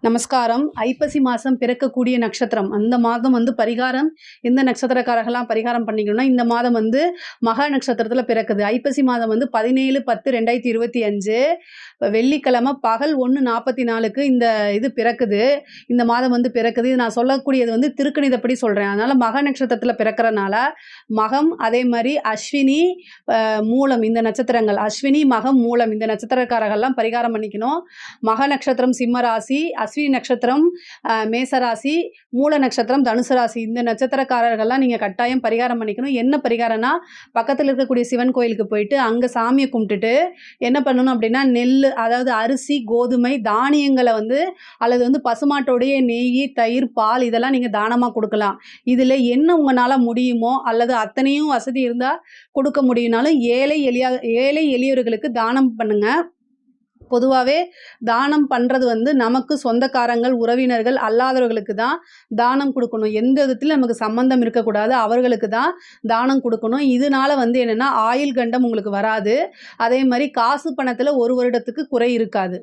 நமஸ்காரம். ஐப்பசி மாதம் பிறக்கக்கூடிய நட்சத்திரம். அந்த மாதம் வந்து பரிகாரம் எந்த நட்சத்திரக்காரர்கள்லாம் பரிகாரம் பண்ணிக்கணும்னா, இந்த மாதம் வந்து மக நட்சத்திரத்தில் பிறக்குது. ஐப்பசி மாதம் வந்து 17/10/2025 வெள்ளிக்கிழமை பகல் 1:44க்கு இந்த இது பிறக்குது. இந்த மாதம் வந்து பிறக்குது. இது நான் சொல்லக்கூடியது வந்து திருக்கணிதப்படி சொல்கிறேன். அதனால் மக நட்சத்திரத்தில் பிறக்கிறனால மகம், அதே மாதிரி அஸ்வினி, மூலம் இந்த நட்சத்திரங்கள் அஸ்வினி, மகம், மூலம் இந்த நட்சத்திரக்காரர்கள்லாம் பரிகாரம் பண்ணிக்கணும். மக நட்சத்திரம் சிம்ம ராசி, அஸ்வினி நட்சத்திரம் மேசராசி, மூல நட்சத்திரம் தனுசு ராசி. இந்த நட்சத்திரக்காரர்கள்லாம் நீங்கள் கட்டாயம் பரிகாரம் பண்ணிக்கணும். என்ன பரிகாரம்னா, பக்கத்தில் இருக்கக்கூடிய சிவன் கோயிலுக்கு போயிட்டு அங்கே சாமியை கும்பிட்டுட்டு என்ன பண்ணணும் அப்படின்னா, நெல், அதாவது அரிசி, கோதுமை, தானியங்களை வந்து அல்லது வந்து பசுமாட்டோடைய நெய், தயிர், பால் இதெல்லாம் நீங்கள் தானமாக கொடுக்கலாம். இதில் என்ன உங்களால் முடியுமோ அல்லது அத்தனையும் வசதி இருந்தால் கொடுக்க முடியும்னாலும் ஏழை எளியவர்களுக்கு தானம் பண்ணுங்கள். பொதுவாகவே தானம் பண்ணுறது வந்து நமக்கு சொந்தக்காரங்கள், உறவினர்கள் அல்லாதவர்களுக்கு தான் தானம் கொடுக்கணும். எந்த விதத்தில் நமக்கு சம்பந்தம் இருக்கக்கூடாது, அவர்களுக்கு தான் தானம் கொடுக்கணும். இதனால் வந்து என்னென்னா ஆயுள் கண்டம் உங்களுக்கு வராது. அதே மாதிரி காசு பணத்தில் ஒரு வருடத்துக்கு குறை இருக்காது.